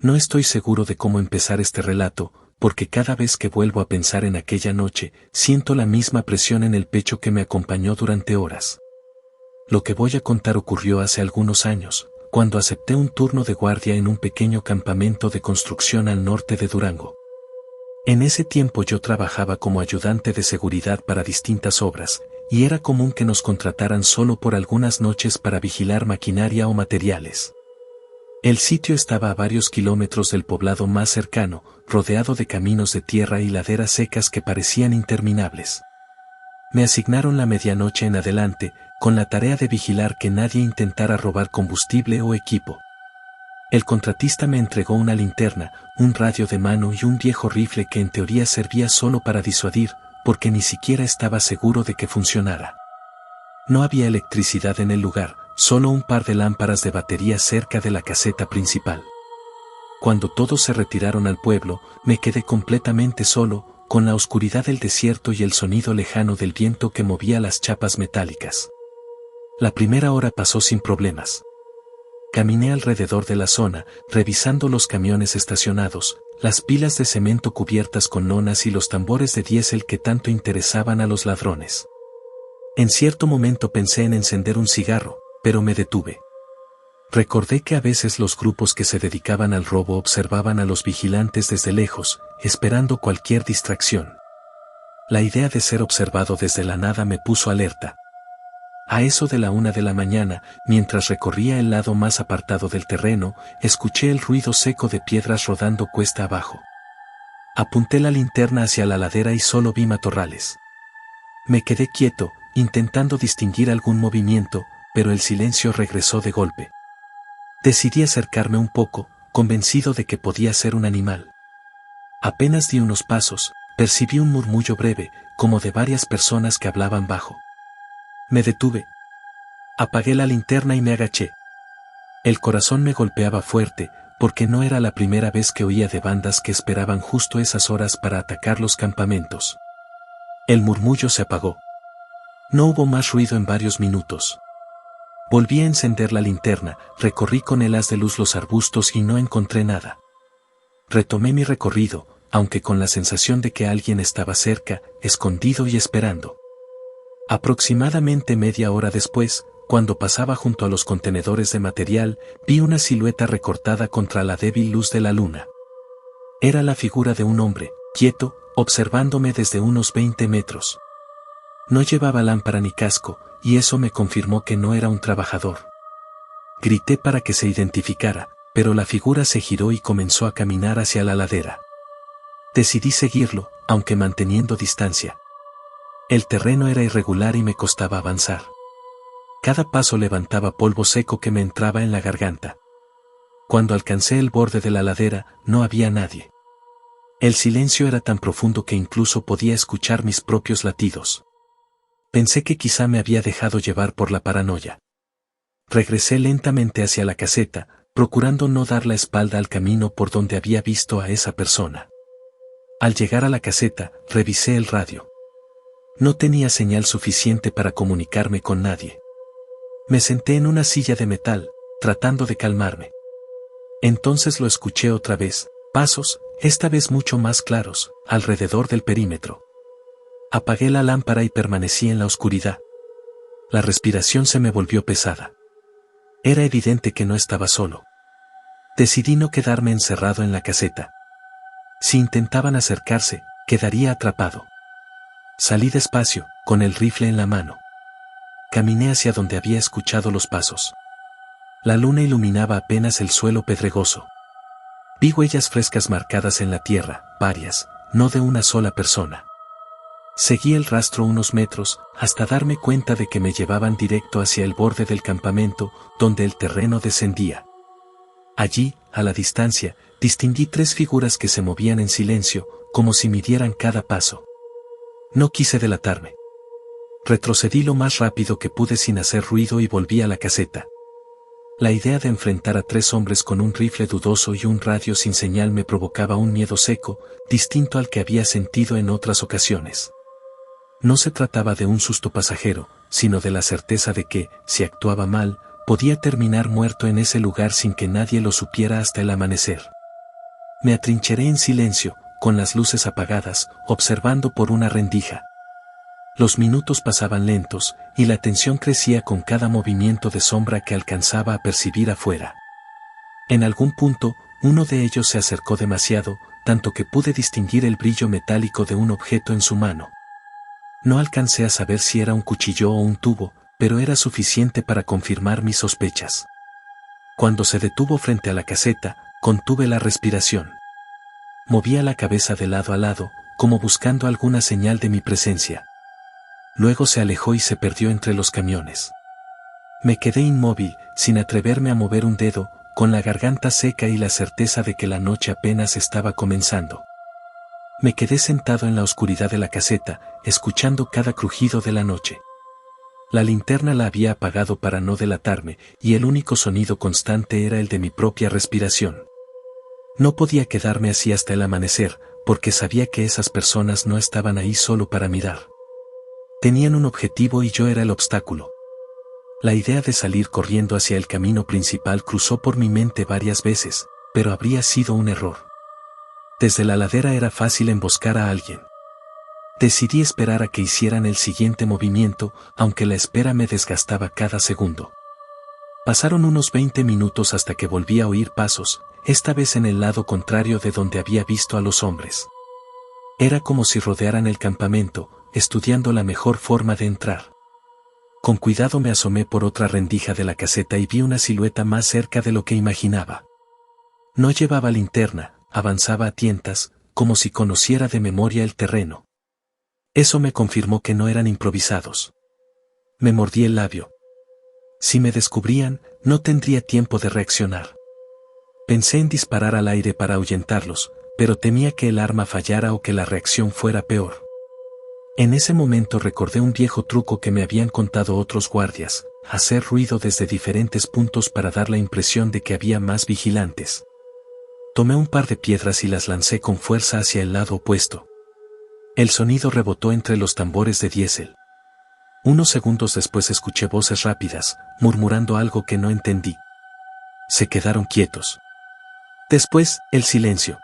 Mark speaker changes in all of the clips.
Speaker 1: No estoy seguro de cómo empezar este relato, porque cada vez que vuelvo a pensar en aquella noche, siento la misma presión en el pecho que me acompañó durante horas. Lo que voy a contar ocurrió hace algunos años, cuando acepté un turno de guardia en un pequeño campamento de construcción al norte de Durango. En ese tiempo yo trabajaba como ayudante de seguridad para distintas obras, y era común que nos contrataran solo por algunas noches para vigilar maquinaria o materiales. El sitio estaba a varios kilómetros del poblado más cercano, rodeado de caminos de tierra y laderas secas que parecían interminables. Me asignaron la medianoche en adelante, con la tarea de vigilar que nadie intentara robar combustible o equipo. El contratista me entregó una linterna, un radio de mano y un viejo rifle que en teoría servía solo para disuadir, porque ni siquiera estaba seguro de que funcionara. No había electricidad en el lugar, solo un par de lámparas de batería cerca de la caseta principal. Cuando todos se retiraron al pueblo, me quedé completamente solo, con la oscuridad del desierto y el sonido lejano del viento que movía las chapas metálicas. La primera hora pasó sin problemas. Caminé alrededor de la zona, revisando los camiones estacionados, las pilas de cemento cubiertas con lonas y los tambores de diésel que tanto interesaban a los ladrones. En cierto momento pensé en encender un cigarro, pero me detuve. Recordé que a veces los grupos que se dedicaban al robo observaban a los vigilantes desde lejos, esperando cualquier distracción. La idea de ser observado desde la nada me puso alerta. A eso de la 1 de la mañana, mientras recorría el lado más apartado del terreno, escuché el ruido seco de piedras rodando cuesta abajo. Apunté la linterna hacia la ladera y solo vi matorrales. Me quedé quieto, intentando distinguir algún movimiento, pero el silencio regresó de golpe. Decidí acercarme un poco, convencido de que podía ser un animal. Apenas di unos pasos, percibí un murmullo breve, como de varias personas que hablaban bajo. Me detuve. Apagué la linterna y me agaché. El corazón me golpeaba fuerte, porque no era la primera vez que oía de bandas que esperaban justo esas horas para atacar los campamentos. El murmullo se apagó. No hubo más ruido en varios minutos. Volví a encender la linterna, recorrí con el haz de luz los arbustos y no encontré nada. Retomé mi recorrido, aunque con la sensación de que alguien estaba cerca, escondido y esperando. Aproximadamente media hora después, cuando pasaba junto a los contenedores de material, vi una silueta recortada contra la débil luz de la luna. Era la figura de un hombre, quieto, observándome desde unos 20 metros. No llevaba lámpara ni casco, y eso me confirmó que no era un trabajador. Grité para que se identificara, pero la figura se giró y comenzó a caminar hacia la ladera. Decidí seguirlo, aunque manteniendo distancia. El terreno era irregular y me costaba avanzar. Cada paso levantaba polvo seco que me entraba en la garganta. Cuando alcancé el borde de la ladera, no había nadie. El silencio era tan profundo que incluso podía escuchar mis propios latidos. Pensé que quizá me había dejado llevar por la paranoia. Regresé lentamente hacia la caseta, procurando no dar la espalda al camino por donde había visto a esa persona. Al llegar a la caseta, revisé el radio. No tenía señal suficiente para comunicarme con nadie. Me senté en una silla de metal, tratando de calmarme. Entonces lo escuché otra vez, pasos, esta vez mucho más claros, alrededor del perímetro. Apagué la lámpara y permanecí en la oscuridad. La respiración se me volvió pesada. Era evidente que no estaba solo. Decidí no quedarme encerrado en la caseta. Si intentaban acercarse, quedaría atrapado. Salí despacio, con el rifle en la mano. Caminé hacia donde había escuchado los pasos. La luna iluminaba apenas el suelo pedregoso. Vi huellas frescas marcadas en la tierra, varias, no de una sola persona. Seguí el rastro unos metros, hasta darme cuenta de que me llevaban directo hacia el borde del campamento, donde el terreno descendía. Allí, a la distancia, distinguí 3 figuras que se movían en silencio, como si midieran cada paso. No quise delatarme. Retrocedí lo más rápido que pude sin hacer ruido y volví a la caseta. La idea de enfrentar a 3 hombres con un rifle dudoso y un radio sin señal me provocaba un miedo seco, distinto al que había sentido en otras ocasiones. No se trataba de un susto pasajero, sino de la certeza de que, si actuaba mal, podía terminar muerto en ese lugar sin que nadie lo supiera hasta el amanecer. Me atrincheré en silencio, con las luces apagadas, observando por una rendija. Los minutos pasaban lentos, y la tensión crecía con cada movimiento de sombra que alcanzaba a percibir afuera. En algún punto, uno de ellos se acercó demasiado, tanto que pude distinguir el brillo metálico de un objeto en su mano. No alcancé a saber si era un cuchillo o un tubo, pero era suficiente para confirmar mis sospechas. Cuando se detuvo frente a la caseta, contuve la respiración. Movía la cabeza de lado a lado, como buscando alguna señal de mi presencia. Luego se alejó y se perdió entre los camiones. Me quedé inmóvil, sin atreverme a mover un dedo, con la garganta seca y la certeza de que la noche apenas estaba comenzando. Me quedé sentado en la oscuridad de la caseta, escuchando cada crujido de la noche. La linterna la había apagado para no delatarme, y el único sonido constante era el de mi propia respiración. No podía quedarme así hasta el amanecer, porque sabía que esas personas no estaban ahí solo para mirar. Tenían un objetivo y yo era el obstáculo. La idea de salir corriendo hacia el camino principal cruzó por mi mente varias veces, pero habría sido un error. Desde la ladera era fácil emboscar a alguien. Decidí esperar a que hicieran el siguiente movimiento, aunque la espera me desgastaba cada segundo. Pasaron unos 20 minutos hasta que volví a oír pasos, esta vez en el lado contrario de donde había visto a los hombres. Era como si rodearan el campamento, estudiando la mejor forma de entrar. Con cuidado me asomé por otra rendija de la caseta y vi una silueta más cerca de lo que imaginaba. No llevaba linterna, avanzaba a tientas, como si conociera de memoria el terreno. Eso me confirmó que no eran improvisados. Me mordí el labio. Si me descubrían, no tendría tiempo de reaccionar. Pensé en disparar al aire para ahuyentarlos, pero temía que el arma fallara o que la reacción fuera peor. En ese momento recordé un viejo truco que me habían contado otros guardias: hacer ruido desde diferentes puntos para dar la impresión de que había más vigilantes. Tomé un par de piedras y las lancé con fuerza hacia el lado opuesto. El sonido rebotó entre los tambores de diésel. Unos segundos después escuché voces rápidas, murmurando algo que no entendí. Se quedaron quietos. Después, el silencio.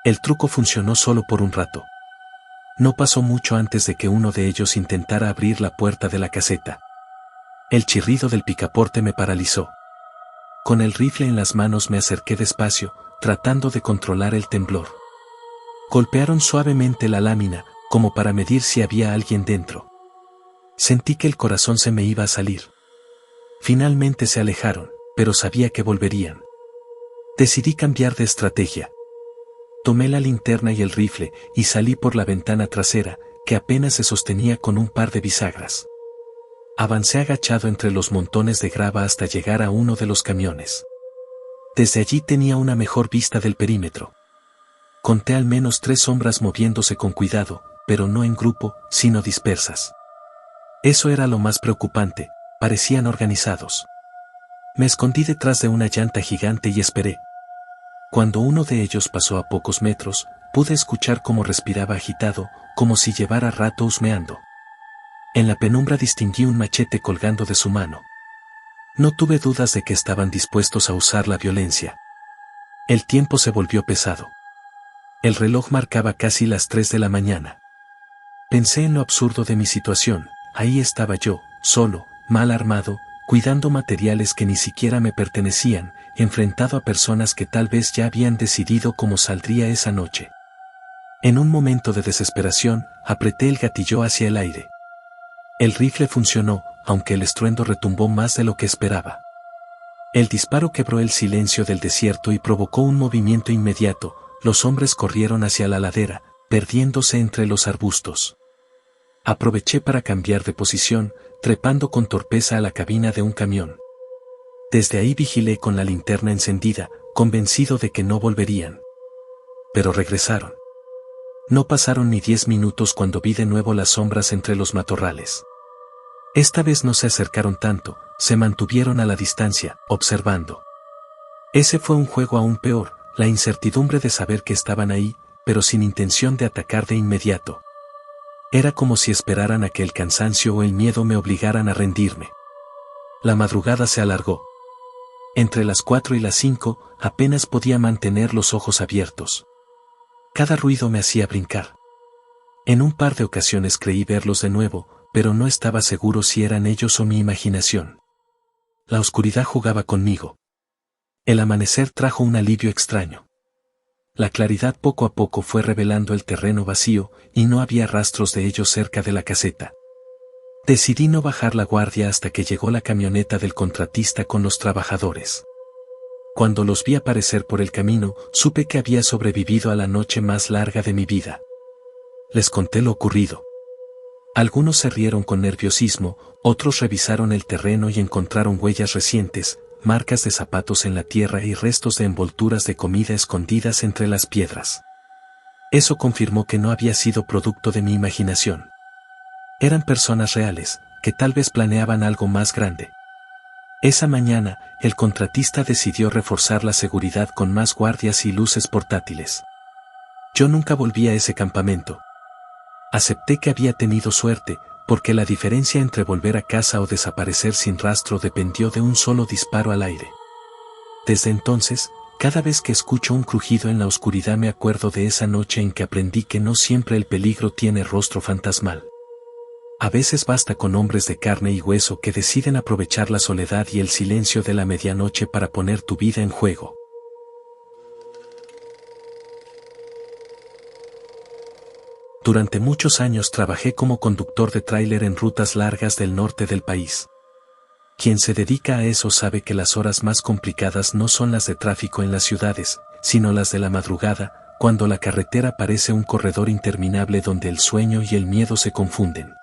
Speaker 1: El truco funcionó solo por un rato. No pasó mucho antes de que uno de ellos intentara abrir la puerta de la caseta. El chirrido del picaporte me paralizó. Con el rifle en las manos me acerqué despacio, tratando de controlar el temblor. Golpearon suavemente la lámina, como para medir si había alguien dentro. Sentí que el corazón se me iba a salir. Finalmente se alejaron, pero sabía que volverían. Decidí cambiar de estrategia. Tomé la linterna y el rifle, y salí por la ventana trasera, que apenas se sostenía con un par de bisagras. Avancé agachado entre los montones de grava hasta llegar a uno de los camiones. Desde allí tenía una mejor vista del perímetro. Conté al menos 3 sombras moviéndose con cuidado, pero no en grupo, sino dispersas. Eso era lo más preocupante, parecían organizados. Me escondí detrás de una llanta gigante y esperé. Cuando uno de ellos pasó a pocos metros, pude escuchar cómo respiraba agitado, como si llevara rato husmeando. En la penumbra distinguí un machete colgando de su mano. No tuve dudas de que estaban dispuestos a usar la violencia. El tiempo se volvió pesado. El reloj marcaba casi las 3 de la mañana. Pensé en lo absurdo de mi situación. Ahí estaba yo, solo, mal armado, cuidando materiales que ni siquiera me pertenecían, enfrentado a personas que tal vez ya habían decidido cómo saldría esa noche. En un momento de desesperación, apreté el gatillo hacia el aire. El rifle funcionó, aunque el estruendo retumbó más de lo que esperaba. El disparo quebró el silencio del desierto y provocó un movimiento inmediato. Los hombres corrieron hacia la ladera, perdiéndose entre los arbustos. Aproveché para cambiar de posición, trepando con torpeza a la cabina de un camión. Desde ahí vigilé con la linterna encendida, convencido de que no volverían. Pero regresaron. No pasaron ni 10 minutos cuando vi de nuevo las sombras entre los matorrales. Esta vez no se acercaron tanto, se mantuvieron a la distancia, observando. Ese fue un juego aún peor, la incertidumbre de saber que estaban ahí, pero sin intención de atacar de inmediato. Era como si esperaran a que el cansancio o el miedo me obligaran a rendirme. La madrugada se alargó. Entre las 4 y las 5, apenas podía mantener los ojos abiertos. Cada ruido me hacía brincar. En un par de ocasiones creí verlos de nuevo, pero no estaba seguro si eran ellos o mi imaginación. La oscuridad jugaba conmigo. El amanecer trajo un alivio extraño. La claridad poco a poco fue revelando el terreno vacío, y no había rastros de ellos cerca de la caseta. Decidí no bajar la guardia hasta que llegó la camioneta del contratista con los trabajadores. Cuando los vi aparecer por el camino, supe que había sobrevivido a la noche más larga de mi vida. Les conté lo ocurrido. Algunos se rieron con nerviosismo, otros revisaron el terreno y encontraron huellas recientes, marcas de zapatos en la tierra y restos de envolturas de comida escondidas entre las piedras. Eso confirmó que no había sido producto de mi imaginación. Eran personas reales, que tal vez planeaban algo más grande. Esa mañana, el contratista decidió reforzar la seguridad con más guardias y luces portátiles. Yo nunca volví a ese campamento. Acepté que había tenido suerte, porque la diferencia entre volver a casa o desaparecer sin rastro dependió de un solo disparo al aire. Desde entonces, cada vez que escucho un crujido en la oscuridad me acuerdo de esa noche en que aprendí que no siempre el peligro tiene rostro fantasmal. A veces basta con hombres de carne y hueso que deciden aprovechar la soledad y el silencio de la medianoche para poner tu vida en juego. Durante muchos años trabajé como conductor de tráiler en rutas largas del norte del país. Quien se dedica a eso sabe que las horas más complicadas no son las de tráfico en las ciudades, sino las de la madrugada, cuando la carretera parece un corredor interminable donde el sueño y el miedo se confunden.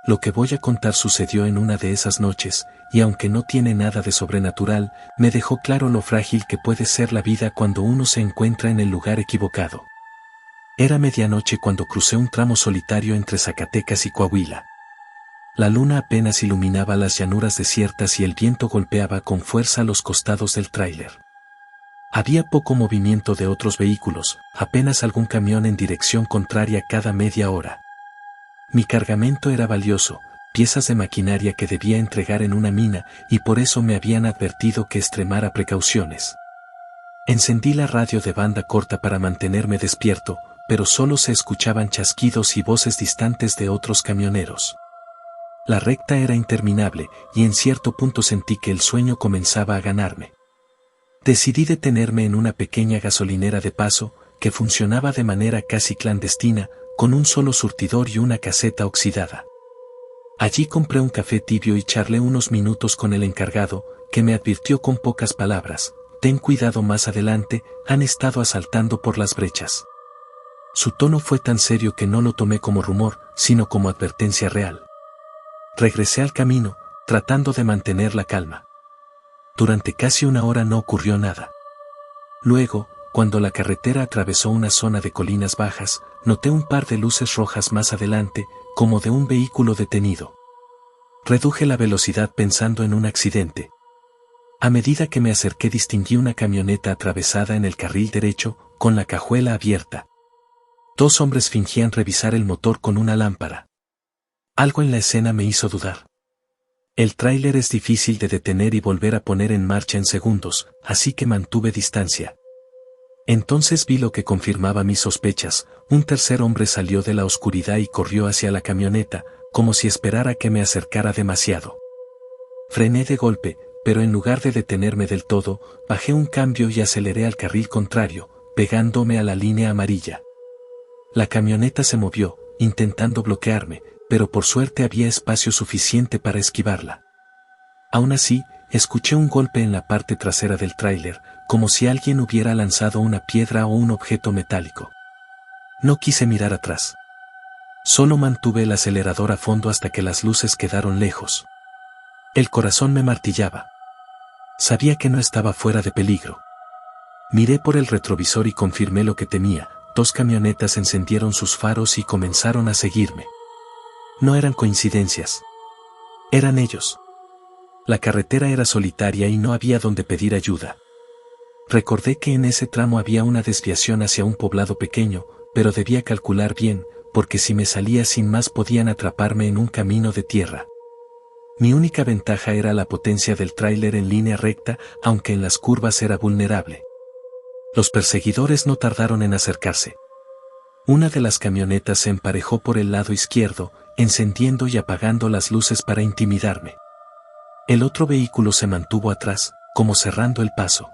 Speaker 1: Lo que voy a contar sucedió en una de esas noches, y aunque no tiene nada de sobrenatural, me dejó claro lo frágil que puede ser la vida cuando uno se encuentra en el lugar equivocado. Era medianoche cuando crucé un tramo solitario entre Zacatecas y Coahuila. La luna apenas iluminaba las llanuras desiertas y el viento golpeaba con fuerza los costados del tráiler. Había poco movimiento de otros vehículos, apenas algún camión en dirección contraria cada media hora. Mi cargamento era valioso, piezas de maquinaria que debía entregar en una mina, y por eso me habían advertido que extremara precauciones. Encendí la radio de banda corta para mantenerme despierto, pero solo se escuchaban chasquidos y voces distantes de otros camioneros. La recta era interminable, y en cierto punto sentí que el sueño comenzaba a ganarme. Decidí detenerme en una pequeña gasolinera de paso, que funcionaba de manera casi clandestina, con un solo surtidor y una caseta oxidada. Allí compré un café tibio y charlé unos minutos con el encargado, que me advirtió con pocas palabras: ten cuidado más adelante, han estado asaltando por las brechas. Su tono fue tan serio que no lo tomé como rumor, sino como advertencia real. Regresé al camino, tratando de mantener la calma. Durante casi una hora no ocurrió nada. Luego, cuando la carretera atravesó una zona de colinas bajas, noté un par de luces rojas más adelante, como de un vehículo detenido. Reduje la velocidad pensando en un accidente. A medida que me acerqué distinguí una camioneta atravesada en el carril derecho, con la cajuela abierta. 2 hombres fingían revisar el motor con una lámpara. Algo en la escena me hizo dudar. El tráiler es difícil de detener y volver a poner en marcha en segundos, así que mantuve distancia. Entonces vi lo que confirmaba mis sospechas: un tercer hombre salió de la oscuridad y corrió hacia la camioneta, como si esperara que me acercara demasiado. Frené de golpe, pero en lugar de detenerme del todo, bajé un cambio y aceleré al carril contrario, pegándome a la línea amarilla. La camioneta se movió, intentando bloquearme, pero por suerte había espacio suficiente para esquivarla. Aún así, escuché un golpe en la parte trasera del tráiler, como si alguien hubiera lanzado una piedra o un objeto metálico. No quise mirar atrás. Solo mantuve el acelerador a fondo hasta que las luces quedaron lejos. El corazón me martillaba. Sabía que no estaba fuera de peligro. Miré por el retrovisor y confirmé lo que temía: 2 camionetas encendieron sus faros y comenzaron a seguirme. No eran coincidencias. Eran ellos. La carretera era solitaria y no había donde pedir ayuda. Recordé que en ese tramo había una desviación hacia un poblado pequeño, pero debía calcular bien, porque si me salía sin más podían atraparme en un camino de tierra. Mi única ventaja era la potencia del tráiler en línea recta, aunque en las curvas era vulnerable. Los perseguidores no tardaron en acercarse. Una de las camionetas se emparejó por el lado izquierdo, encendiendo y apagando las luces para intimidarme. El otro vehículo se mantuvo atrás, como cerrando el paso.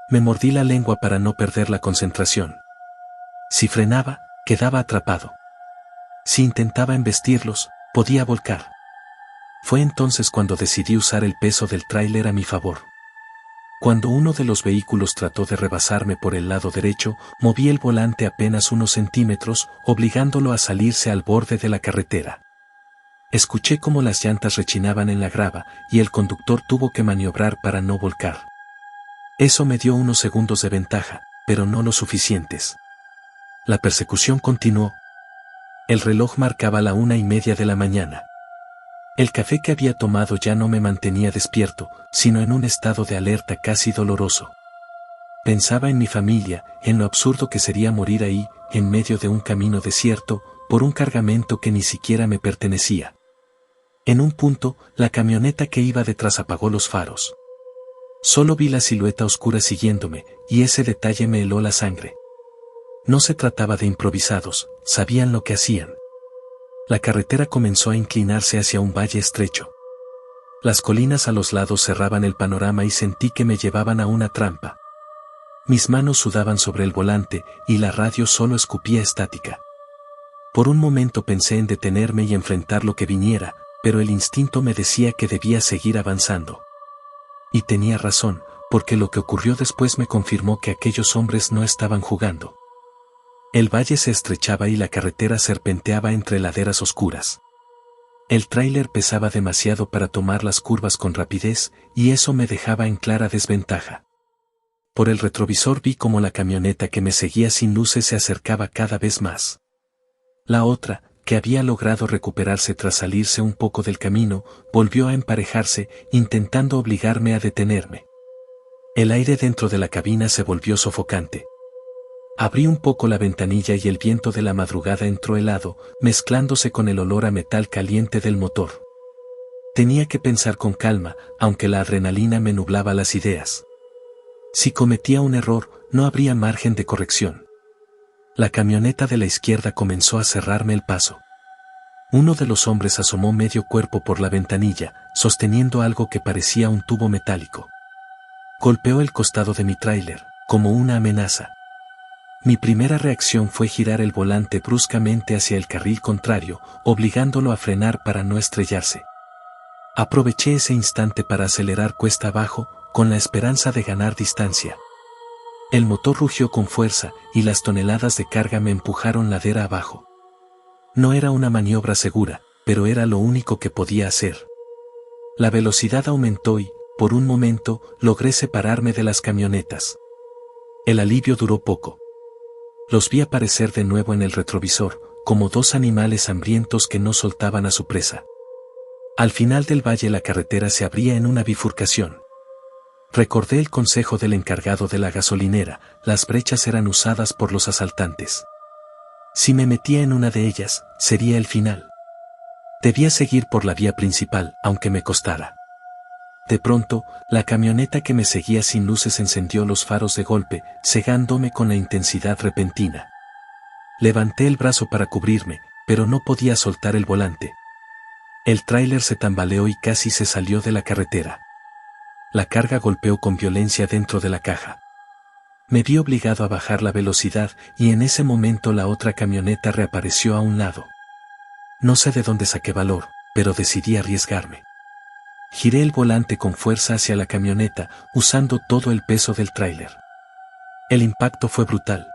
Speaker 1: Me mordí la lengua para no perder la concentración. Si frenaba, quedaba atrapado. Si intentaba embestirlos, podía volcar. Fue entonces cuando decidí usar el peso del tráiler a mi favor. Cuando uno de los vehículos trató de rebasarme por el lado derecho, moví el volante apenas unos centímetros, obligándolo a salirse al borde de la carretera. Escuché cómo las llantas rechinaban en la grava, y el conductor tuvo que maniobrar para no volcar. Eso me dio unos segundos de ventaja, pero no lo suficientes. La persecución continuó. El reloj marcaba la 1:30 de la mañana. El café que había tomado ya no me mantenía despierto, sino en un estado de alerta casi doloroso. Pensaba en mi familia, en lo absurdo que sería morir ahí, en medio de un camino desierto, por un cargamento que ni siquiera me pertenecía. En un punto, la camioneta que iba detrás apagó los faros. Solo vi la silueta oscura siguiéndome, y ese detalle me heló la sangre. No se trataba de improvisados, sabían lo que hacían. La carretera comenzó a inclinarse hacia un valle estrecho. Las colinas a los lados cerraban el panorama y sentí que me llevaban a una trampa. Mis manos sudaban sobre el volante, y la radio solo escupía estática. Por un momento pensé en detenerme y enfrentar lo que viniera, pero el instinto me decía que debía seguir avanzando. Y tenía razón, porque lo que ocurrió después me confirmó que aquellos hombres no estaban jugando. El valle se estrechaba y la carretera serpenteaba entre laderas oscuras. El tráiler pesaba demasiado para tomar las curvas con rapidez, y eso me dejaba en clara desventaja. Por el retrovisor vi cómo la camioneta que me seguía sin luces se acercaba cada vez más. La otra, que había logrado recuperarse tras salirse un poco del camino, volvió a emparejarse, intentando obligarme a detenerme. El aire dentro de la cabina se volvió sofocante. Abrí un poco la ventanilla y el viento de la madrugada entró helado, mezclándose con el olor a metal caliente del motor. Tenía que pensar con calma, aunque la adrenalina me nublaba las ideas. Si cometía un error, no habría margen de corrección. La camioneta de la izquierda comenzó a cerrarme el paso. Uno de los hombres asomó medio cuerpo por la ventanilla, sosteniendo algo que parecía un tubo metálico. Golpeó el costado de mi tráiler, como una amenaza. Mi primera reacción fue girar el volante bruscamente hacia el carril contrario, obligándolo a frenar para no estrellarse. Aproveché ese instante para acelerar cuesta abajo, con la esperanza de ganar distancia. El motor rugió con fuerza, y las toneladas de carga me empujaron ladera abajo. No era una maniobra segura, pero era lo único que podía hacer. La velocidad aumentó y, por un momento, logré separarme de las camionetas. El alivio duró poco. Los vi aparecer de nuevo en el retrovisor, como dos animales hambrientos que no soltaban a su presa. Al final del valle la carretera se abría en una bifurcación. Recordé el consejo del encargado de la gasolinera: las brechas eran usadas por los asaltantes. Si me metía en una de ellas, sería el final. Debía seguir por la vía principal, aunque me costara. De pronto, la camioneta que me seguía sin luces encendió los faros de golpe, cegándome con la intensidad repentina. Levanté el brazo para cubrirme, pero no podía soltar el volante. El tráiler se tambaleó y casi se salió de la carretera. La carga golpeó con violencia dentro de la caja. Me vi obligado a bajar la velocidad, y en ese momento la otra camioneta reapareció a un lado. No sé de dónde saqué valor, pero decidí arriesgarme. Giré el volante con fuerza hacia la camioneta, usando todo el peso del tráiler. El impacto fue brutal.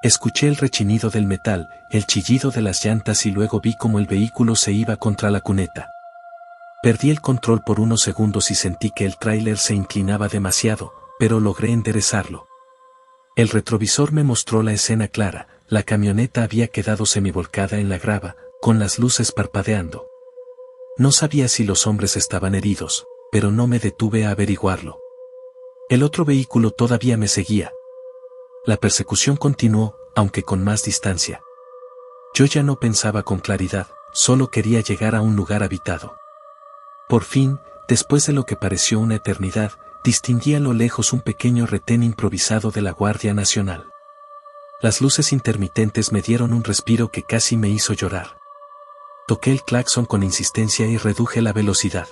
Speaker 1: Escuché el rechinido del metal, el chillido de las llantas y luego vi cómo el vehículo se iba contra la cuneta. Perdí el control por unos segundos y sentí que el tráiler se inclinaba demasiado, pero logré enderezarlo. El retrovisor me mostró la escena clara: la camioneta había quedado semivolcada en la grava, con las luces parpadeando. No sabía si los hombres estaban heridos, pero no me detuve a averiguarlo. El otro vehículo todavía me seguía. La persecución continuó, aunque con más distancia. Yo ya no pensaba con claridad, solo quería llegar a un lugar habitado. Por fin, después de lo que pareció una eternidad, distinguí a lo lejos un pequeño retén improvisado de la Guardia Nacional. Las luces intermitentes me dieron un respiro que casi me hizo llorar. Toqué el claxon con insistencia y reduje la velocidad.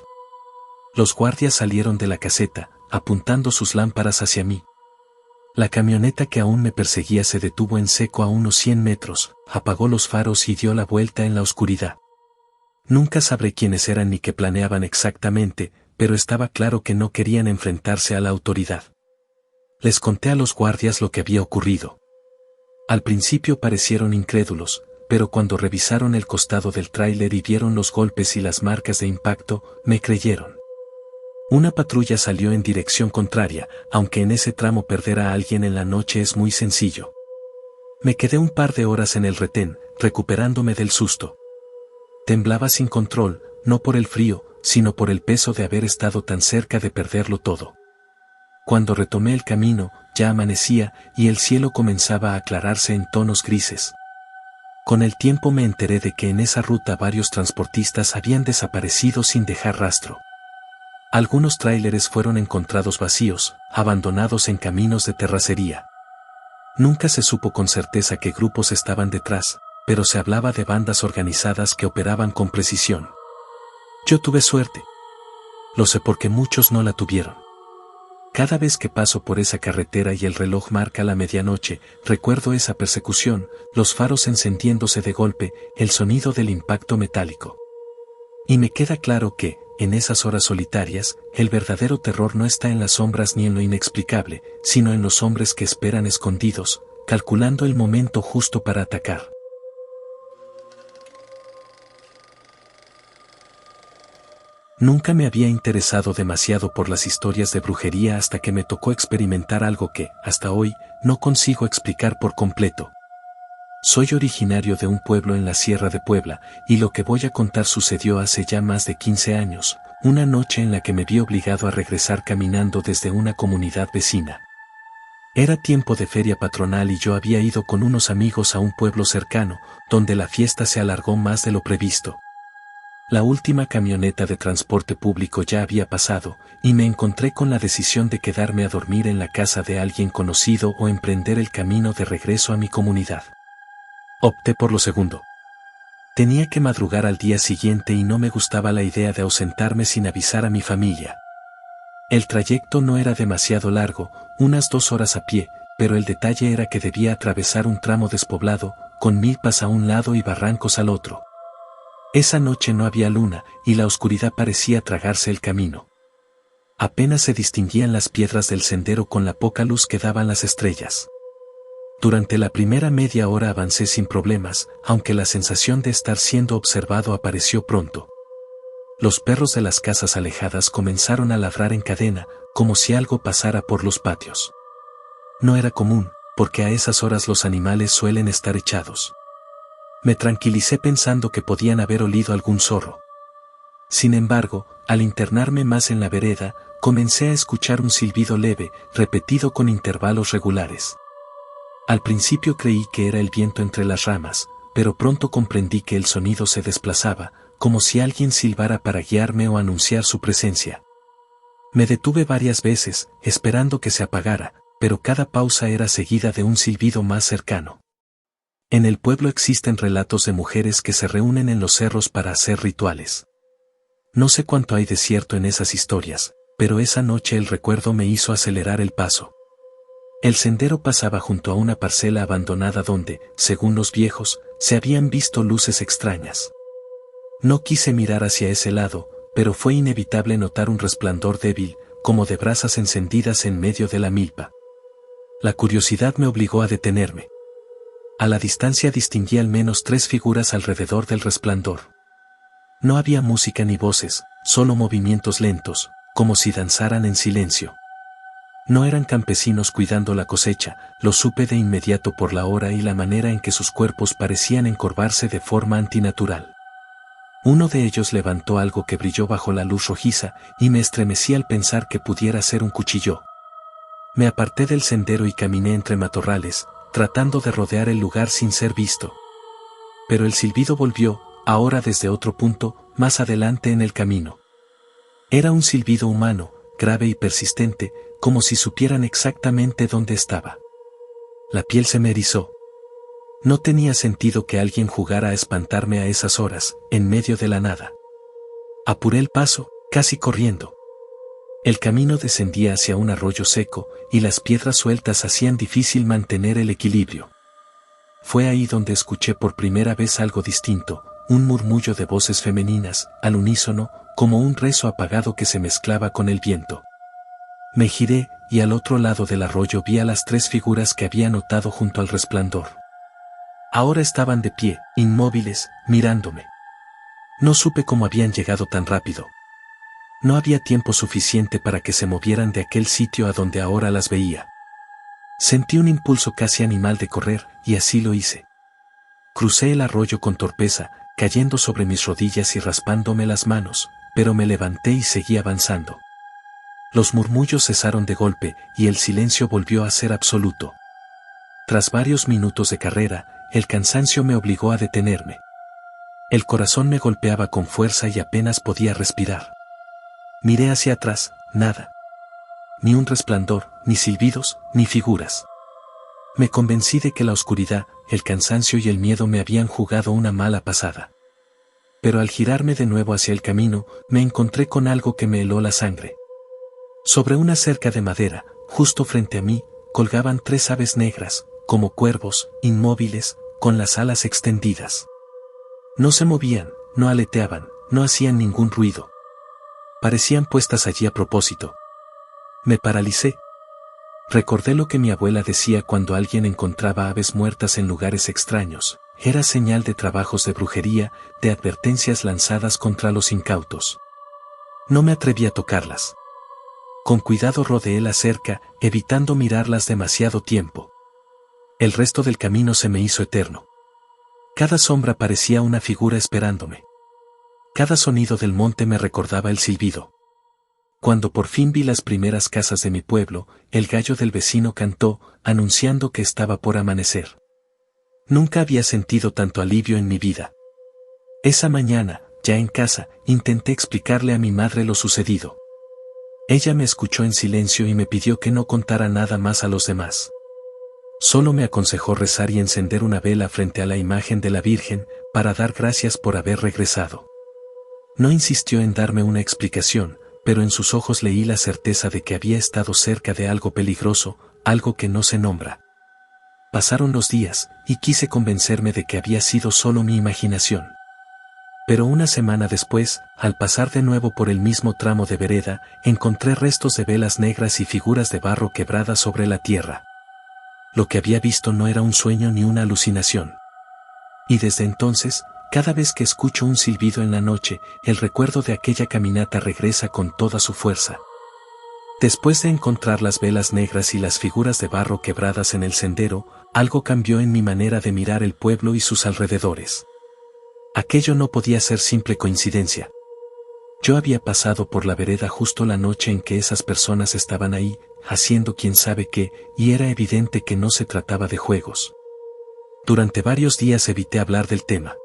Speaker 1: Los guardias salieron de la caseta, apuntando sus lámparas hacia mí. La camioneta que aún me perseguía se detuvo en seco a unos 100 metros, apagó los faros y dio la vuelta en la oscuridad. Nunca sabré quiénes eran ni qué planeaban exactamente, pero estaba claro que no querían enfrentarse a la autoridad. Les conté a los guardias lo que había ocurrido. Al principio parecieron incrédulos, pero cuando revisaron el costado del tráiler y vieron los golpes y las marcas de impacto, me creyeron. Una patrulla salió en dirección contraria, aunque en ese tramo perder a alguien en la noche es muy sencillo. Me quedé un par de horas en el retén, recuperándome del susto. Temblaba sin control, no por el frío, sino por el peso de haber estado tan cerca de perderlo todo. Cuando retomé el camino, ya amanecía, y el cielo comenzaba a aclararse en tonos grises. Con el tiempo me enteré de que en esa ruta varios transportistas habían desaparecido sin dejar rastro. Algunos tráileres fueron encontrados vacíos, abandonados en caminos de terracería. Nunca se supo con certeza qué grupos estaban detrás, pero se hablaba de bandas organizadas que operaban con precisión. Yo tuve suerte. Lo sé porque muchos no la tuvieron. Cada vez que paso por esa carretera y el reloj marca la medianoche, recuerdo esa persecución, los faros encendiéndose de golpe, el sonido del impacto metálico. Y me queda claro que, en esas horas solitarias, el verdadero terror no está en las sombras ni en lo inexplicable, sino en los hombres que esperan escondidos, calculando el momento justo para atacar. Nunca me había interesado demasiado por las historias de brujería hasta que me tocó experimentar algo que, hasta hoy, no consigo explicar por completo. Soy originario de un pueblo en la Sierra de Puebla, y lo que voy a contar sucedió hace ya más de 15 años, una noche en la que me vi obligado a regresar caminando desde una comunidad vecina. Era tiempo de feria patronal y yo había ido con unos amigos a un pueblo cercano, donde la fiesta se alargó más de lo previsto. La última camioneta de transporte público ya había pasado, y me encontré con la decisión de quedarme a dormir en la casa de alguien conocido o emprender el camino de regreso a mi comunidad. Opté por lo segundo. Tenía que madrugar al día siguiente y no me gustaba la idea de ausentarme sin avisar a mi familia. El trayecto no era demasiado largo, unas 2 horas a pie, pero el detalle era que debía atravesar un tramo despoblado, con milpas a un lado y barrancos al otro. Esa noche no había luna, y la oscuridad parecía tragarse el camino. Apenas se distinguían las piedras del sendero con la poca luz que daban las estrellas. Durante la primera media hora avancé sin problemas, aunque la sensación de estar siendo observado apareció pronto. Los perros de las casas alejadas comenzaron a ladrar en cadena, como si algo pasara por los patios. No era común, porque a esas horas los animales suelen estar echados. Me tranquilicé pensando que podían haber olido algún zorro. Sin embargo, al internarme más en la vereda, comencé a escuchar un silbido leve, repetido con intervalos regulares. Al principio creí que era el viento entre las ramas, pero pronto comprendí que el sonido se desplazaba, como si alguien silbara para guiarme o anunciar su presencia. Me detuve varias veces, esperando que se apagara, pero cada pausa era seguida de un silbido más cercano. En el pueblo existen relatos de mujeres que se reúnen en los cerros para hacer rituales. No sé cuánto hay de cierto en esas historias, pero esa noche el recuerdo me hizo acelerar el paso. El sendero pasaba junto a una parcela abandonada donde, según los viejos, se habían visto luces extrañas. No quise mirar hacia ese lado, pero fue inevitable notar un resplandor débil, como de brasas encendidas en medio de la milpa. La curiosidad me obligó a detenerme. A la distancia distinguí al menos 3 figuras alrededor del resplandor. No había música ni voces, solo movimientos lentos, como si danzaran en silencio. No eran campesinos cuidando la cosecha, lo supe de inmediato por la hora y la manera en que sus cuerpos parecían encorvarse de forma antinatural. Uno de ellos levantó algo que brilló bajo la luz rojiza, y me estremecí al pensar que pudiera ser un cuchillo. Me aparté del sendero y caminé entre matorrales, tratando de rodear el lugar sin ser visto. Pero el silbido volvió, ahora desde otro punto, más adelante en el camino. Era un silbido humano, grave y persistente, como si supieran exactamente dónde estaba. La piel se me erizó. No tenía sentido que alguien jugara a espantarme a esas horas, en medio de la nada. Apuré el paso, casi corriendo. El camino descendía hacia un arroyo seco, y las piedras sueltas hacían difícil mantener el equilibrio. Fue ahí donde escuché por primera vez algo distinto, un murmullo de voces femeninas, al unísono, como un rezo apagado que se mezclaba con el viento. Me giré, y al otro lado del arroyo vi a las 3 figuras que había notado junto al resplandor. Ahora estaban de pie, inmóviles, mirándome. No supe cómo habían llegado tan rápido. No había tiempo suficiente para que se movieran de aquel sitio a donde ahora las veía. Sentí un impulso casi animal de correr, y así lo hice. Crucé el arroyo con torpeza, cayendo sobre mis rodillas y raspándome las manos, pero me levanté y seguí avanzando. Los murmullos cesaron de golpe, y el silencio volvió a ser absoluto. Tras varios minutos de carrera, el cansancio me obligó a detenerme. El corazón me golpeaba con fuerza y apenas podía respirar. Miré hacia atrás, nada. Ni un resplandor, ni silbidos, ni figuras. Me convencí de que la oscuridad, el cansancio y el miedo me habían jugado una mala pasada. Pero al girarme de nuevo hacia el camino, me encontré con algo que me heló la sangre. Sobre una cerca de madera, justo frente a mí, colgaban 3 aves negras, como cuervos, inmóviles, con las alas extendidas. No se movían, no aleteaban, no hacían ningún ruido. Parecían puestas allí a propósito. Me paralicé. Recordé lo que mi abuela decía cuando alguien encontraba aves muertas en lugares extraños. Era señal de trabajos de brujería, de advertencias lanzadas contra los incautos. No me atreví a tocarlas. Con cuidado rodeé la cerca, evitando mirarlas demasiado tiempo. El resto del camino se me hizo eterno. Cada sombra parecía una figura esperándome. Cada sonido del monte me recordaba el silbido. Cuando por fin vi las primeras casas de mi pueblo, el gallo del vecino cantó, anunciando que estaba por amanecer. Nunca había sentido tanto alivio en mi vida. Esa mañana, ya en casa, intenté explicarle a mi madre lo sucedido. Ella me escuchó en silencio y me pidió que no contara nada más a los demás. Solo me aconsejó rezar y encender una vela frente a la imagen de la Virgen, para dar gracias por haber regresado. No insistió en darme una explicación, pero en sus ojos leí la certeza de que había estado cerca de algo peligroso, algo que no se nombra. Pasaron los días, y quise convencerme de que había sido solo mi imaginación. Pero una semana después, al pasar de nuevo por el mismo tramo de vereda, encontré restos de velas negras y figuras de barro quebradas sobre la tierra. Lo que había visto no era un sueño ni una alucinación. Y desde entonces, cada vez que escucho un silbido en la noche, el recuerdo de aquella caminata regresa con toda su fuerza. Después de encontrar las velas negras y las figuras de barro quebradas en el sendero, algo cambió en mi manera de mirar el pueblo y sus alrededores. Aquello no podía ser simple coincidencia. Yo había pasado por la vereda justo la noche en que esas personas estaban ahí, haciendo quién sabe qué, y era evidente que no se trataba de juegos. Durante varios días evité hablar del tema.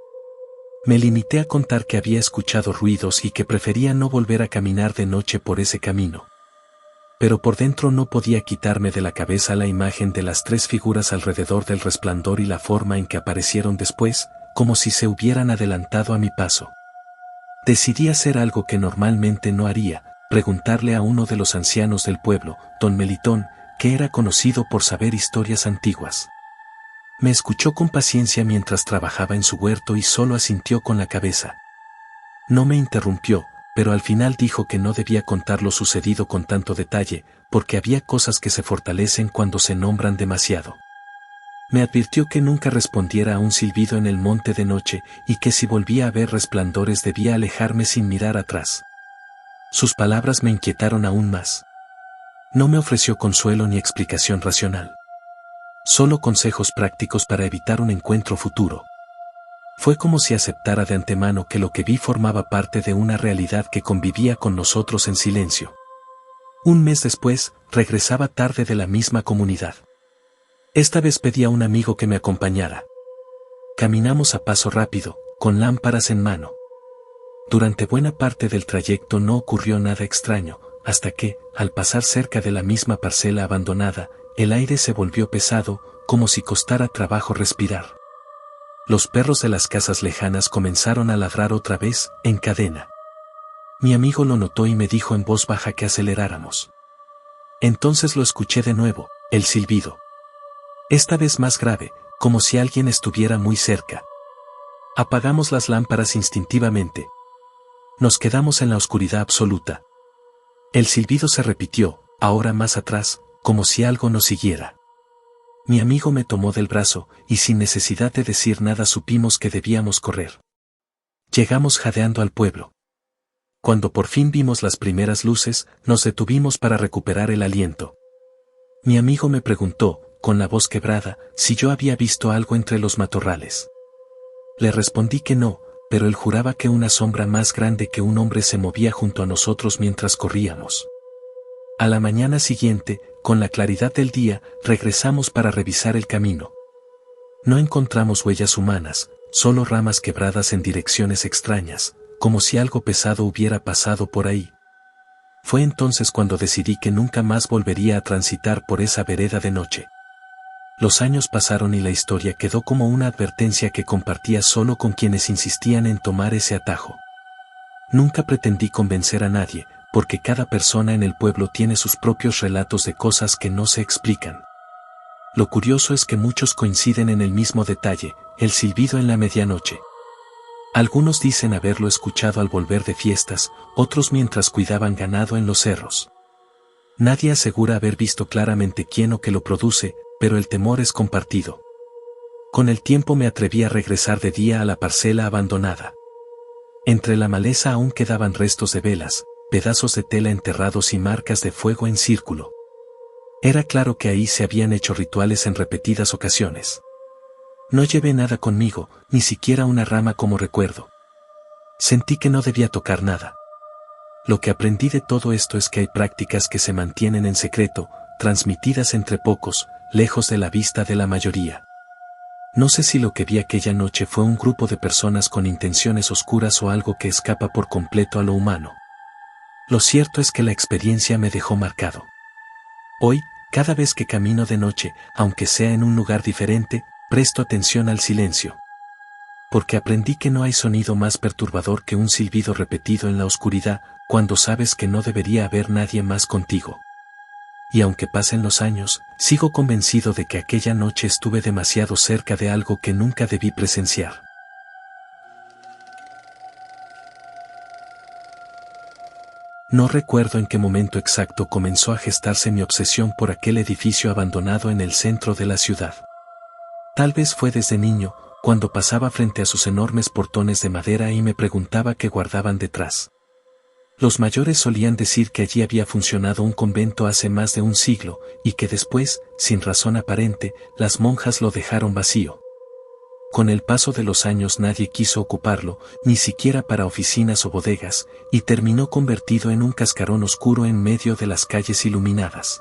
Speaker 1: Me limité a contar que había escuchado ruidos y que prefería no volver a caminar de noche por ese camino. Pero por dentro no podía quitarme de la cabeza la imagen de las 3 figuras alrededor del resplandor y la forma en que aparecieron después, como si se hubieran adelantado a mi paso. Decidí hacer algo que normalmente no haría, preguntarle a uno de los ancianos del pueblo, don Melitón, que era conocido por saber historias antiguas. Me escuchó con paciencia mientras trabajaba en su huerto y solo asintió con la cabeza. No me interrumpió, pero al final dijo que no debía contar lo sucedido con tanto detalle, porque había cosas que se fortalecen cuando se nombran demasiado. Me advirtió que nunca respondiera a un silbido en el monte de noche y que si volvía a ver resplandores debía alejarme sin mirar atrás. Sus palabras me inquietaron aún más. No me ofreció consuelo ni explicación racional. Solo consejos prácticos para evitar un encuentro futuro. Fue como si aceptara de antemano que lo que vi formaba parte de una realidad que convivía con nosotros en silencio. Un mes después, regresaba tarde de la misma comunidad. Esta vez pedí a un amigo que me acompañara. Caminamos a paso rápido, con lámparas en mano. Durante buena parte del trayecto no ocurrió nada extraño, hasta que, al pasar cerca de la misma parcela abandonada, el aire se volvió pesado, como si costara trabajo respirar. Los perros de las casas lejanas comenzaron a ladrar otra vez, en cadena. Mi amigo lo notó y me dijo en voz baja que aceleráramos. Entonces lo escuché de nuevo, el silbido. Esta vez más grave, como si alguien estuviera muy cerca. Apagamos las lámparas instintivamente. Nos quedamos en la oscuridad absoluta. El silbido se repitió, ahora más atrás, como si algo nos siguiera. Mi amigo me tomó del brazo, y sin necesidad de decir nada supimos que debíamos correr. Llegamos jadeando al pueblo. Cuando por fin vimos las primeras luces, nos detuvimos para recuperar el aliento. Mi amigo me preguntó, con la voz quebrada, si yo había visto algo entre los matorrales. Le respondí que no, pero él juraba que una sombra más grande que un hombre se movía junto a nosotros mientras corríamos. A la mañana siguiente, con la claridad del día, regresamos para revisar el camino. No encontramos huellas humanas, solo ramas quebradas en direcciones extrañas, como si algo pesado hubiera pasado por ahí. Fue entonces cuando decidí que nunca más volvería a transitar por esa vereda de noche. Los años pasaron y la historia quedó como una advertencia que compartía solo con quienes insistían en tomar ese atajo. Nunca pretendí convencer a nadie, porque cada persona en el pueblo tiene sus propios relatos de cosas que no se explican. Lo curioso es que muchos coinciden en el mismo detalle, el silbido en la medianoche. Algunos dicen haberlo escuchado al volver de fiestas, otros mientras cuidaban ganado en los cerros. Nadie asegura haber visto claramente quién o qué lo produce, pero el temor es compartido. Con el tiempo me atreví a regresar de día a la parcela abandonada. Entre la maleza aún quedaban restos de velas, pedazos de tela enterrados y marcas de fuego en círculo. Era claro que ahí se habían hecho rituales en repetidas ocasiones. No llevé nada conmigo, ni siquiera una rama como recuerdo. Sentí que no debía tocar nada. Lo que aprendí de todo esto es que hay prácticas que se mantienen en secreto, transmitidas entre pocos, lejos de la vista de la mayoría. No sé si lo que vi aquella noche fue un grupo de personas con intenciones oscuras o algo que escapa por completo a lo humano. Lo cierto es que la experiencia me dejó marcado. Hoy, cada vez que camino de noche, aunque sea en un lugar diferente, presto atención al silencio. Porque aprendí que no hay sonido más perturbador que un silbido repetido en la oscuridad, cuando sabes que no debería haber nadie más contigo. Y aunque pasen los años, sigo convencido de que aquella noche estuve demasiado cerca de algo que nunca debí presenciar. No recuerdo en qué momento exacto comenzó a gestarse mi obsesión por aquel edificio abandonado en el centro de la ciudad. Tal vez fue desde niño, cuando pasaba frente a sus enormes portones de madera y me preguntaba qué guardaban detrás. Los mayores solían decir que allí había funcionado un convento hace más de un siglo, y que después, sin razón aparente, las monjas lo dejaron vacío. Con el paso de los años nadie quiso ocuparlo, ni siquiera para oficinas o bodegas, y terminó convertido en un cascarón oscuro en medio de las calles iluminadas.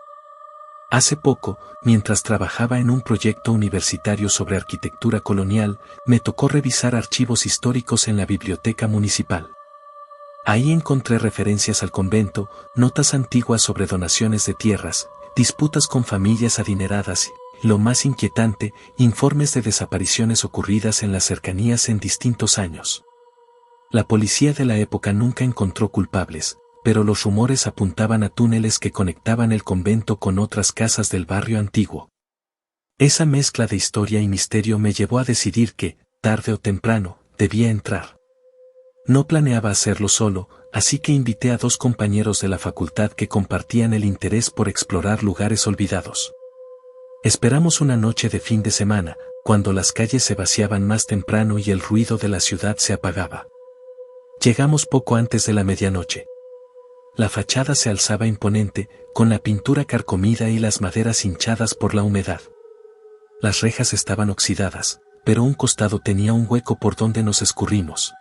Speaker 1: Hace poco, mientras trabajaba en un proyecto universitario sobre arquitectura colonial, me tocó revisar archivos históricos en la biblioteca municipal. Ahí encontré referencias al convento, notas antiguas sobre donaciones de tierras, disputas con familias adineradas y, lo más inquietante, informes de desapariciones ocurridas en las cercanías en distintos años. La policía de la época nunca encontró culpables, pero los rumores apuntaban a túneles que conectaban el convento con otras casas del barrio antiguo. Esa mezcla de historia y misterio me llevó a decidir que, tarde o temprano, debía entrar. No planeaba hacerlo solo, así que invité a 2 compañeros de la facultad que compartían el interés por explorar lugares olvidados. Esperamos una noche de fin de semana, cuando las calles se vaciaban más temprano y el ruido de la ciudad se apagaba. Llegamos poco antes de la medianoche. La fachada se alzaba imponente, con la pintura carcomida y las maderas hinchadas por la humedad. Las rejas estaban oxidadas, pero un costado tenía un hueco por donde nos escurrimos.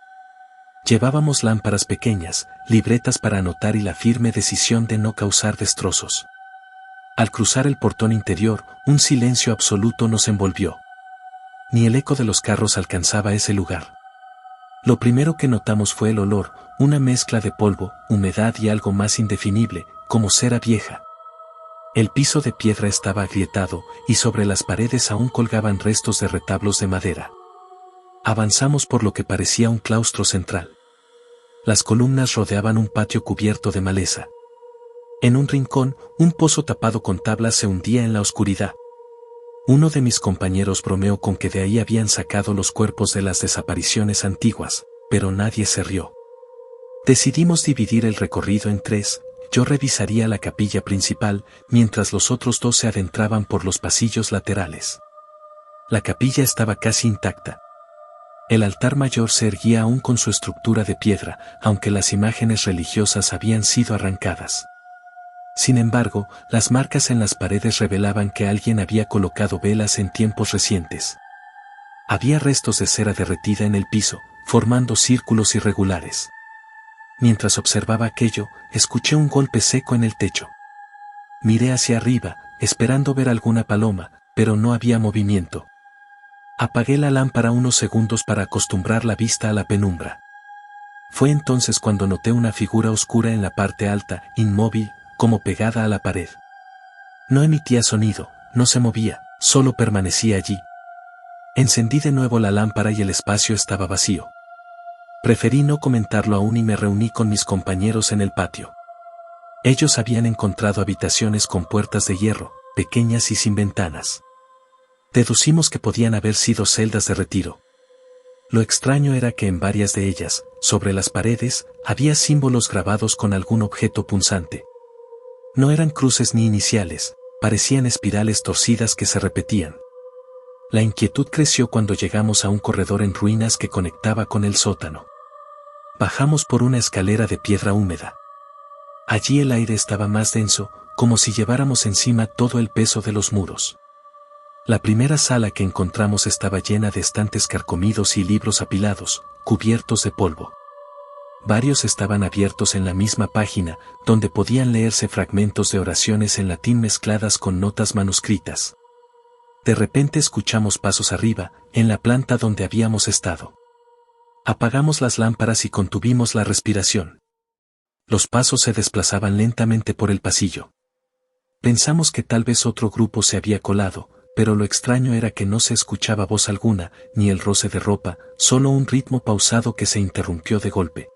Speaker 1: Llevábamos lámparas pequeñas, libretas para anotar y la firme decisión de no causar destrozos. Al cruzar el portón interior, un silencio absoluto nos envolvió. Ni el eco de los carros alcanzaba ese lugar. Lo primero que notamos fue el olor, una mezcla de polvo, humedad y algo más indefinible, como cera vieja. El piso de piedra estaba agrietado, y sobre las paredes aún colgaban restos de retablos de madera. Avanzamos por lo que parecía un claustro central. Las columnas rodeaban un patio cubierto de maleza. En un rincón, un pozo tapado con tablas se hundía en la oscuridad. Uno de mis compañeros bromeó con que de ahí habían sacado los cuerpos de las desapariciones antiguas, pero nadie se rió. Decidimos dividir el recorrido en tres. Yo revisaría la capilla principal, mientras los otros dos se adentraban por los pasillos laterales. La capilla estaba casi intacta. El altar mayor se erguía aún con su estructura de piedra, aunque las imágenes religiosas habían sido arrancadas. Sin embargo, las marcas en las paredes revelaban que alguien había colocado velas en tiempos recientes. Había restos de cera derretida en el piso, formando círculos irregulares. Mientras observaba aquello, escuché un golpe seco en el techo. Miré hacia arriba, esperando ver alguna paloma, pero no había movimiento. Apagué la lámpara unos segundos para acostumbrar la vista a la penumbra. Fue entonces cuando noté una figura oscura en la parte alta, inmóvil, como pegada a la pared. No emitía sonido, no se movía, solo permanecía allí. Encendí de nuevo la lámpara y el espacio estaba vacío. Preferí no comentarlo aún y me reuní con mis compañeros en el patio. Ellos habían encontrado habitaciones con puertas de hierro, pequeñas y sin ventanas. Deducimos que podían haber sido celdas de retiro. Lo extraño era que en varias de ellas, sobre las paredes, había símbolos grabados con algún objeto punzante. No eran cruces ni iniciales, parecían espirales torcidas que se repetían. La inquietud creció cuando llegamos a un corredor en ruinas que conectaba con el sótano. Bajamos por una escalera de piedra húmeda. Allí el aire estaba más denso, como si lleváramos encima todo el peso de los muros. La primera sala que encontramos estaba llena de estantes carcomidos y libros apilados, cubiertos de polvo. Varios estaban abiertos en la misma página, donde podían leerse fragmentos de oraciones en latín mezcladas con notas manuscritas. De repente escuchamos pasos arriba, en la planta donde habíamos estado. Apagamos las lámparas y contuvimos la respiración. Los pasos se desplazaban lentamente por el pasillo. Pensamos que tal vez otro grupo se había colado, pero lo extraño era que no se escuchaba voz alguna, ni el roce de ropa, solo un ritmo pausado que se interrumpió de golpe.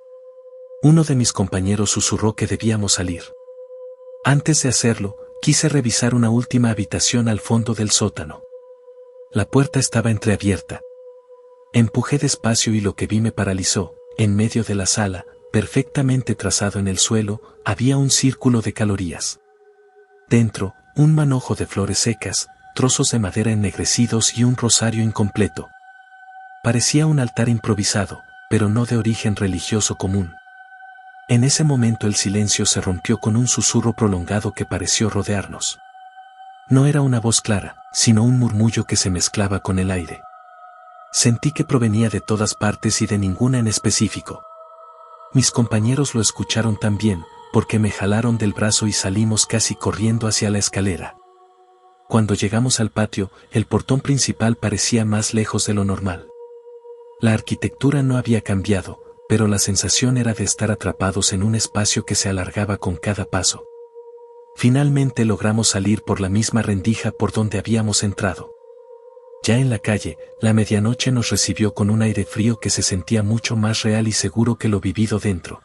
Speaker 1: Uno de mis compañeros susurró que debíamos salir. Antes de hacerlo, quise revisar una última habitación al fondo del sótano. La puerta estaba entreabierta. Empujé despacio y lo que vi me paralizó. En medio de la sala, perfectamente trazado en el suelo, había un círculo de calorías. Dentro, un manojo de flores secas, trozos de madera ennegrecidos y un rosario incompleto. Parecía un altar improvisado, pero no de origen religioso común. En ese momento el silencio se rompió con un susurro prolongado que pareció rodearnos. No era una voz clara, sino un murmullo que se mezclaba con el aire. Sentí que provenía de todas partes y de ninguna en específico. Mis compañeros lo escucharon también, porque me jalaron del brazo y salimos casi corriendo hacia la escalera. Cuando llegamos al patio, el portón principal parecía más lejos de lo normal. La arquitectura no había cambiado, pero la sensación era de estar atrapados en un espacio que se alargaba con cada paso. Finalmente logramos salir por la misma rendija por donde habíamos entrado. Ya en la calle, la medianoche nos recibió con un aire frío que se sentía mucho más real y seguro que lo vivido dentro.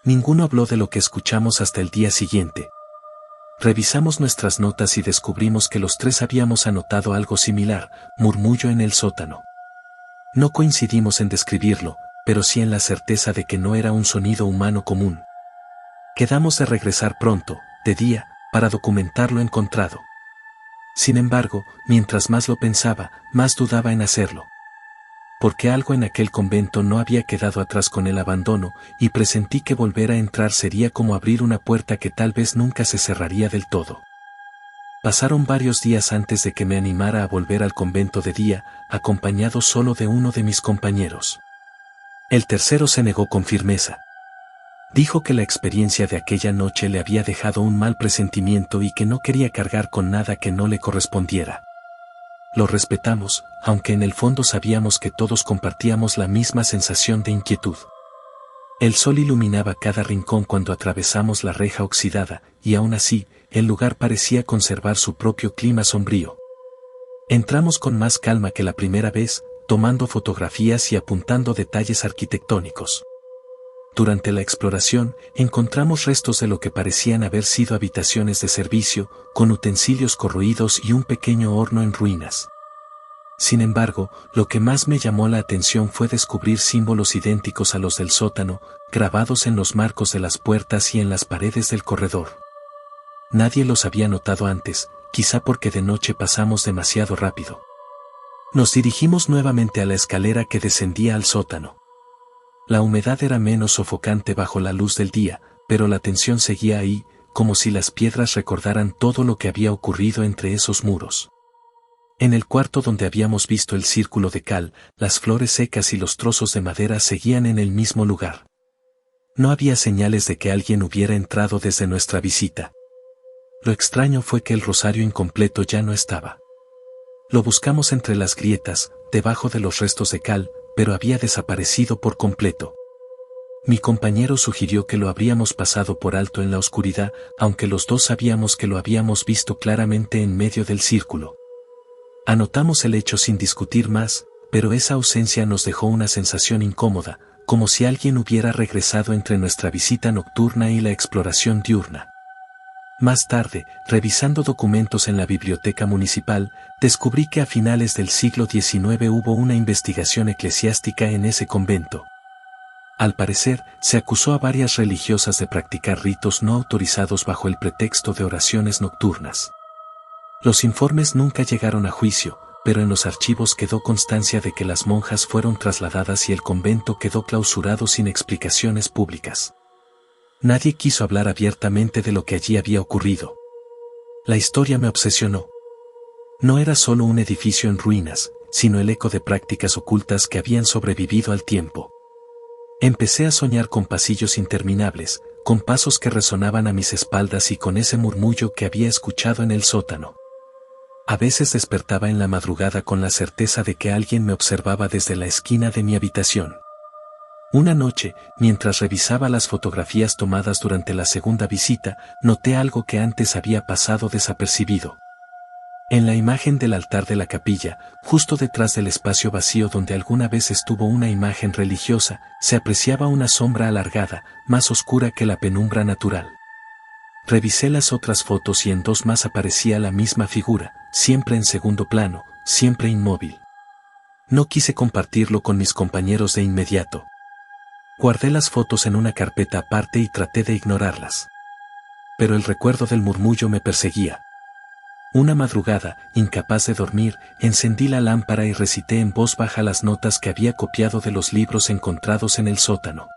Speaker 1: Ninguno habló de lo que escuchamos hasta el día siguiente. Revisamos nuestras notas y descubrimos que los tres habíamos anotado algo similar, murmullo en el sótano. No coincidimos en describirlo, pero sí en la certeza de que no era un sonido humano común. Quedamos de regresar pronto, de día, para documentar lo encontrado. Sin embargo, mientras más lo pensaba, más dudaba en hacerlo. Porque algo en aquel convento no había quedado atrás con el abandono, y presentí que volver a entrar sería como abrir una puerta que tal vez nunca se cerraría del todo. Pasaron varios días antes de que me animara a volver al convento de día, acompañado solo de uno de mis compañeros. El tercero se negó con firmeza. Dijo que la experiencia de aquella noche le había dejado un mal presentimiento y que no quería cargar con nada que no le correspondiera. lo respetamos, aunque en el fondo sabíamos que todos compartíamos la misma sensación de inquietud. El sol iluminaba cada rincón cuando atravesamos la reja oxidada, y aún así, el lugar parecía conservar su propio clima sombrío. Entramos con más calma que la primera vez, tomando fotografías y apuntando detalles arquitectónicos. Durante la exploración, encontramos restos de lo que parecían haber sido habitaciones de servicio, con utensilios corroídos y un pequeño horno en ruinas. Sin embargo, lo que más me llamó la atención fue descubrir símbolos idénticos a los del sótano, grabados en los marcos de las puertas y en las paredes del corredor. Nadie los había notado antes, quizá porque de noche pasamos demasiado rápido. Nos dirigimos nuevamente a la escalera que descendía al sótano. La humedad era menos sofocante bajo la luz del día, pero la tensión seguía ahí, como si las piedras recordaran todo lo que había ocurrido entre esos muros. En el cuarto donde habíamos visto el círculo de cal, las flores secas y los trozos de madera seguían en el mismo lugar. No había señales de que alguien hubiera entrado desde nuestra visita. Lo extraño fue que el rosario incompleto ya no estaba. Lo buscamos entre las grietas, debajo de los restos de cal, pero había desaparecido por completo. Mi compañero sugirió que lo habríamos pasado por alto en la oscuridad, aunque los dos sabíamos que lo habíamos visto claramente en medio del círculo. Anotamos el hecho sin discutir más, pero esa ausencia nos dejó una sensación incómoda, como si alguien hubiera regresado entre nuestra visita nocturna y la exploración diurna. Más tarde, revisando documentos en la biblioteca municipal, descubrí que a finales del siglo XIX hubo una investigación eclesiástica en ese convento. Al parecer, se acusó a varias religiosas de practicar ritos no autorizados bajo el pretexto de oraciones nocturnas. Los informes nunca llegaron a juicio, pero en los archivos quedó constancia de que las monjas fueron trasladadas y el convento quedó clausurado sin explicaciones públicas. Nadie quiso hablar abiertamente de lo que allí había ocurrido. La historia me obsesionó. No era solo un edificio en ruinas, sino el eco de prácticas ocultas que habían sobrevivido al tiempo. Empecé a soñar con pasillos interminables, con pasos que resonaban a mis espaldas y con ese murmullo que había escuchado en el sótano. A veces despertaba en la madrugada con la certeza de que alguien me observaba desde la esquina de mi habitación. Una noche, mientras revisaba las fotografías tomadas durante la segunda visita, noté algo que antes había pasado desapercibido. En la imagen del altar de la capilla, justo detrás del espacio vacío donde alguna vez estuvo una imagen religiosa, se apreciaba una sombra alargada, más oscura que la penumbra natural. Revisé las otras fotos y en dos más aparecía la misma figura, siempre en segundo plano, siempre inmóvil. No quise compartirlo con mis compañeros de inmediato. Guardé las fotos en una carpeta aparte y traté de ignorarlas. Pero el recuerdo del murmullo me perseguía. Una madrugada, incapaz de dormir, encendí la lámpara y recité en voz baja las notas que había copiado de los libros encontrados en el sótano.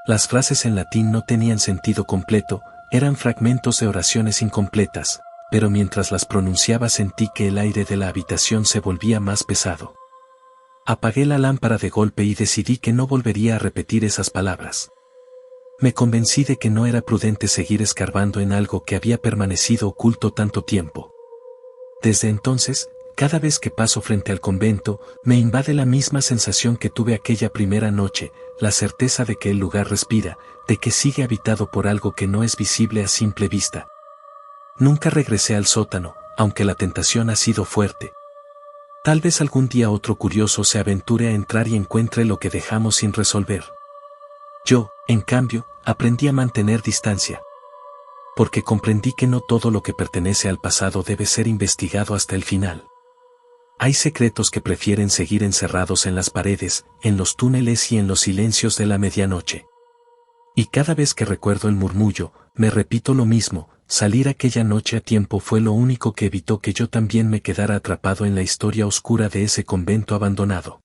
Speaker 1: Las frases en latín no tenían sentido completo, eran fragmentos de oraciones incompletas, pero mientras las pronunciaba sentí que el aire de la habitación se volvía más pesado. Apagué la lámpara de golpe y decidí que no volvería a repetir esas palabras. Me convencí de que no era prudente seguir escarbando en algo que había permanecido oculto tanto tiempo. Desde entonces, cada vez que paso frente al convento, me invade la misma sensación que tuve aquella primera noche, la certeza de que el lugar respira, de que sigue habitado por algo que no es visible a simple vista. Nunca regresé al sótano, aunque la tentación ha sido fuerte. Tal vez algún día otro curioso se aventure a entrar y encuentre lo que dejamos sin resolver. Yo, en cambio, aprendí a mantener distancia. Porque comprendí que no todo lo que pertenece al pasado debe ser investigado hasta el final. Hay secretos que prefieren seguir encerrados en las paredes, en los túneles y en los silencios de la medianoche. Y cada vez que recuerdo el murmullo, me repito lo mismo: salir aquella noche a tiempo fue lo único que evitó que yo también me quedara atrapado en la historia oscura de ese convento abandonado.